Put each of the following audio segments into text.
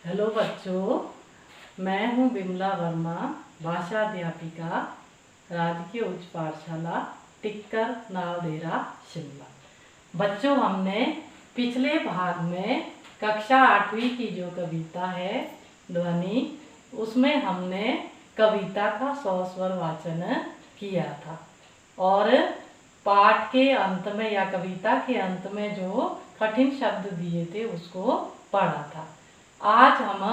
Hello बच्चों, मैं हूँ बिमला वर्मा, भाषा अध्यापिका, राजकीय उच्च पाठशाला टिक्कर नावडेरा शिमला। बच्चों, हमने पिछले भाग में कक्षा 8वीं की जो कविता है ध्वनि, उसमें हमने कविता का 100 स्वर वाचन किया था और पाठ के अंत में या कविता के अंत में जो कठिन शब्द दिए थे उसको पढ़ा था। आज हम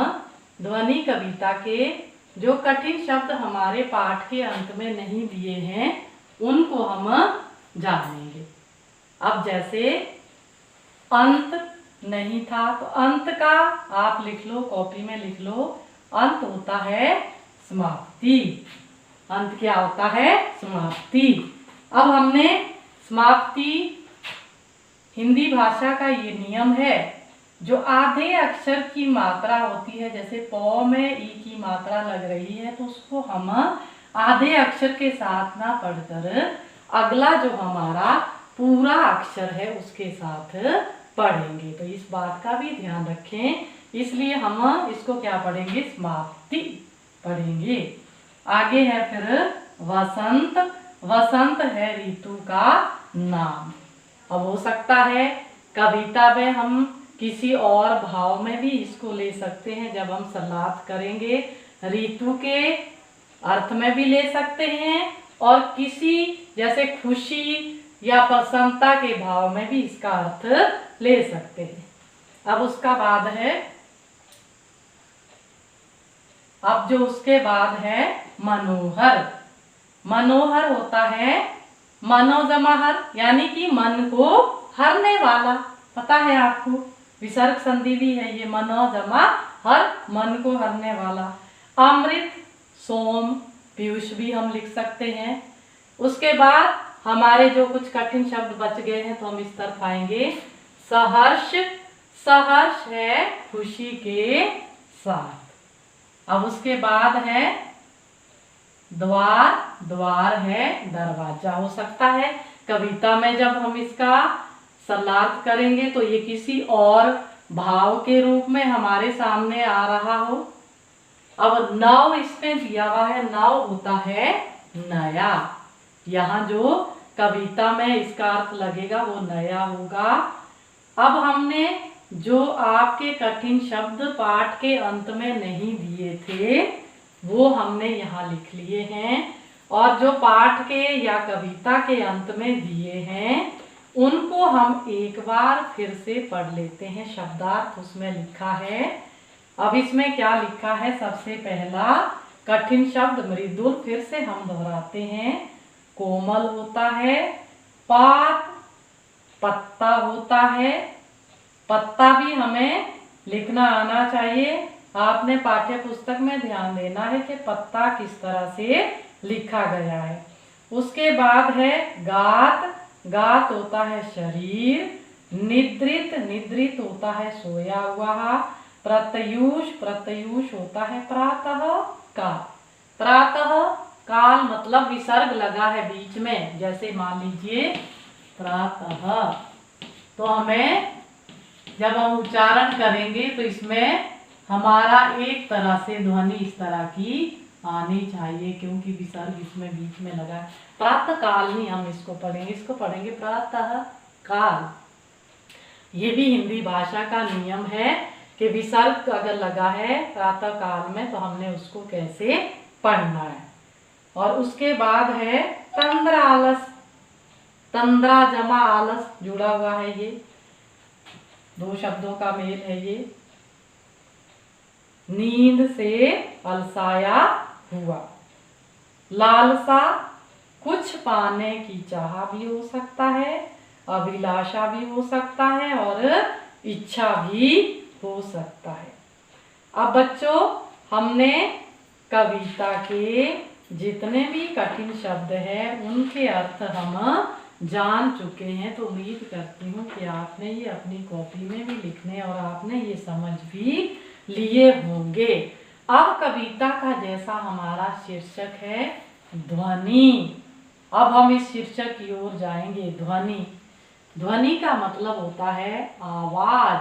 ध्वनि कविता के जो कठिन शब्द हमारे पाठ के अंत में नहीं दिए हैं उनको हम जानेंगे। अब जैसे अंत नहीं था तो अंत का आप लिख लो, कॉपी में लिख लो। अंत होता है समाप्ति। अंत क्या होता है? समाप्ति। अब हमने समाप्ति, हिंदी भाषा का ये नियम है, जो आधे अक्षर की मात्रा होती है, जैसे पौ में ई की मात्रा लग रही है तो उसको हम आधे अक्षर के साथ ना पढ़कर अगला जो हमारा पूरा अक्षर है उसके साथ पढ़ेंगे। तो इस बात का भी ध्यान रखें, इसलिए हम इसको क्या पढ़ेंगे? समाप्ति पढ़ेंगे। आगे है फिर वसंत। वसंत है ऋतु का नाम। अब हो सकता है कविता में हम किसी और भाव में भी इसको ले सकते हैं। जब हम सलाहत करेंगे ऋतु के अर्थ में भी ले सकते हैं और किसी जैसे खुशी या प्रसन्नता के भाव में भी इसका अर्थ ले सकते हैं। अब उसका बाद है, अब जो उसके बाद है मनोहर। मनोहर होता है मनोजमाहर, यानी कि मन को हरने वाला। पता है आपको, विसर्ग संधि भी है ये, मनोजमा हर, मन को हरने वाला। अमृत, सोम, पीयूष भी हम लिख सकते हैं। उसके बाद हमारे जो कुछ कठिन शब्द बच गए हैं तो हम इस तरफ आएंगे। सहर्ष। सहर्ष है खुशी के साथ। अब उसके बाद है द्वार। द्वार है दरवाजा। हो सकता है कविता में जब हम इसका सरलार्थ करेंगे तो ये किसी और भाव के रूप में हमारे सामने आ रहा हो। अब नव इसमें दिया हुआ है, नव होता है नया। यहाँ जो कविता में इसका अर्थ लगेगा वो नया होगा। अब हमने जो आपके कठिन शब्द पाठ के अंत में नहीं दिए थे वो हमने यहाँ लिख लिए हैं, और जो पाठ के या कविता के अंत में दिए हैं उनको हम एक बार फिर से पढ़ लेते हैं। शब्दार्थ उसमें लिखा है। अब इसमें क्या लिखा है? सबसे पहला कठिन शब्द मृदुल, फिर से हम दोहराते हैं। कोमल होता है। पात, पत्ता होता है। पत्ता भी हमें लिखना आना चाहिए। आपने पाठ्य पुस्तक में ध्यान देना है कि पत्ता किस तरह से लिखा गया है। उसके बाद है गात। गात होता है शरीर। निद्रित, निद्रित होता है सोया हुआ। प्रत्यूष, प्रत्यूष होता है प्रातः काल। प्रातः काल मतलब विसर्ग लगा है बीच में, जैसे मान लीजिए प्रातः, तो हमें जब हम उच्चारण करेंगे तो इसमें हमारा एक तरह से ध्वनि इस तरह की आनी चाहिए, क्योंकि विसर्ग इसमें बीच में लगा है। प्रातः काल नहीं हम इसको पढ़ेंगे, इसको पढ़ेंगे प्रातः काल। ये भी हिंदी भाषा का नियम है कि विसर्ग अगर लगा है प्रातः काल में तो हमने उसको कैसे पढ़ना है। और उसके बाद है तंद्रा आलस। तंद्रा जमा आलस जुड़ा हुआ है, ये दो शब्दों का मेल है ये। नींद से अलसाया हुआ। लालसा, कुछ पाने की चाह भी हो सकता है, अभिलाषा भी हो सकता है और इच्छा भी हो सकता है। अब बच्चों, हमने कविता के जितने भी कठिन शब्द हैं उनके अर्थ हम जान चुके हैं, तो उम्मीद करती हूँ कि आपने ये अपनी कॉपी में भी लिखने और आपने ये समझ भी लिए होंगे। अब कविता का जैसा हमारा शीर्षक है ध्वनि, अब हम इस शीर्षक की ओर जाएंगे। ध्वनि। ध्वनि का मतलब होता है आवाज।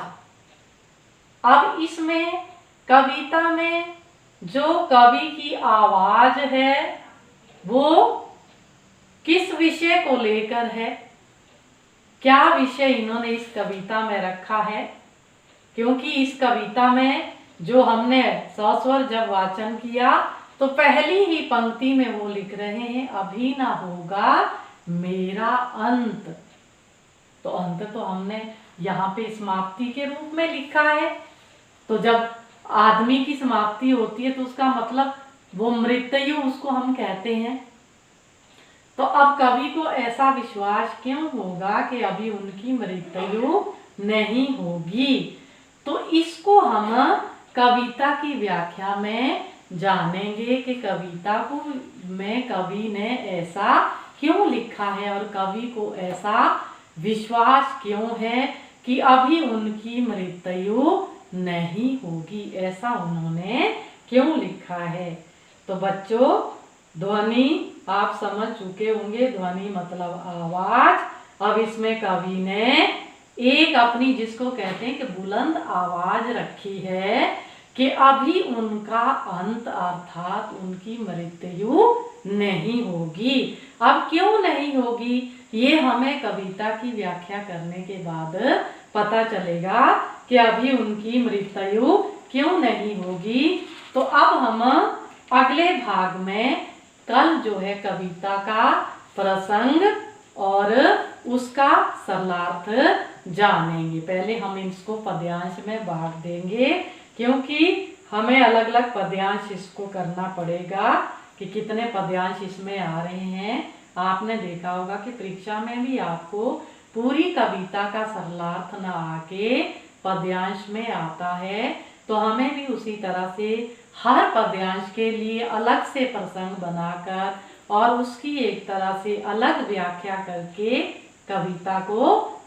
अब इसमें कविता में जो कवि की आवाज है वो किस विषय को लेकर है? क्या विषय इन्होंने इस कविता में रखा है? क्योंकि इस कविता में जो हमने सस्वर जब वाचन किया तो पहली ही पंक्ति में वो लिख रहे हैं, अभी ना होगा मेरा अंत। तो अंत तो हमने यहाँ पे समाप्ति के रूप में लिखा है। तो जब आदमी की समाप्ति होती है तो उसका मतलब वो मृत्यु उसको हम कहते हैं। तो अब कवि को ऐसा विश्वास क्यों होगा कि अभी उनकी मृत्यु नहीं होगी? तो इसको हम कविता की व्याख्या में जानेंगे कि कविता को में कवि ने ऐसा क्यों लिखा है और कवि को ऐसा विश्वास क्यों है कि अभी उनकी मृत्यु नहीं होगी, ऐसा उन्होंने क्यों लिखा है। तो बच्चों, ध्वनि आप समझ चुके होंगे, ध्वनि मतलब आवाज। अब इसमें कवि ने एक अपनी जिसको कहते हैं कि बुलंद आवाज रखी है कि अभी उनका अंत अर्थात उनकी मृत्यु नहीं होगी। अब क्यों नहीं होगी ये हमें कविता की व्याख्या करने के बाद पता चलेगा कि अभी उनकी मृत्यु क्यों नहीं होगी। तो अब हम अगले भाग में कल जो है कविता का प्रसंग और उसका सरलार्थ जानेंगे। पहले हम इसको पद्यांश में बांट देंगे क्योंकि हमें अलग अलग पद्यांश इसको करना पड़ेगा कि कितने पद्यांश इसमें आ रहे हैं। आपने देखा होगा कि परीक्षा में भी आपको पूरी कविता का सरलार्थ न आके पद्यांश में आता है। तो हमें भी उसी तरह से हर पद्यांश के लिए अलग से प्रसंग बनाकर और उसकी एक तरह से अलग व्याख्या करके कविता को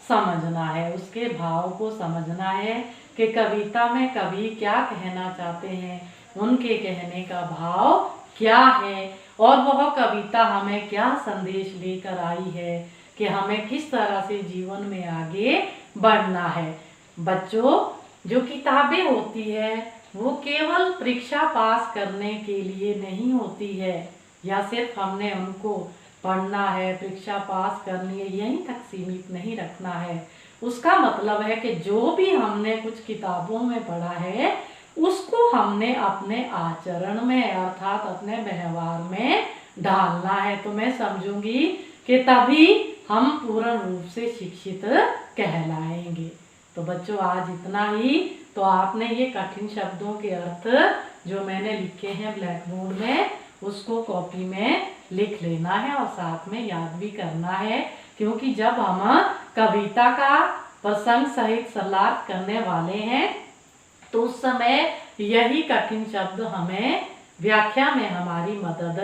समझना है, उसके भाव को समझना है कि कविता में कवि क्या कहना चाहते हैं, उनके कहने का भाव क्या है और वह कविता हमें क्या संदेश लेकर आई है कि हमें किस तरह से जीवन में आगे बढ़ना है। बच्चों, जो किताबें होती है वो केवल परीक्षा पास करने के लिए नहीं होती है या सिर्फ हमने उनको पढ़ना है, परीक्षा पास करनी है, यहीं तक सीमित नहीं रखना है। उसका मतलब है कि जो भी हमने कुछ किताबों में पढ़ा है उसको हमने अपने आचरण में अर्थात अपने व्यवहार में ढालना है। तो मैं समझूंगी कि तभी हम पूर्ण रूप से शिक्षित कहलाएंगे। तो बच्चों, आज इतना ही। तो आपने ये कठिन शब्दों के अर्थ जो मैंने लिखे हैं ब्लैक बोर्ड में उसको कॉपी में लिख लेना है और साथ में याद भी करना है, क्योंकि जब हम कविता का प्रसंग सहित सरलार्थ करने वाले हैं तो उस समय यही कठिन शब्द हमें व्याख्या में हमारी मदद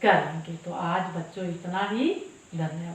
करेंगे। तो आज बच्चों इतना ही। धन्यवाद।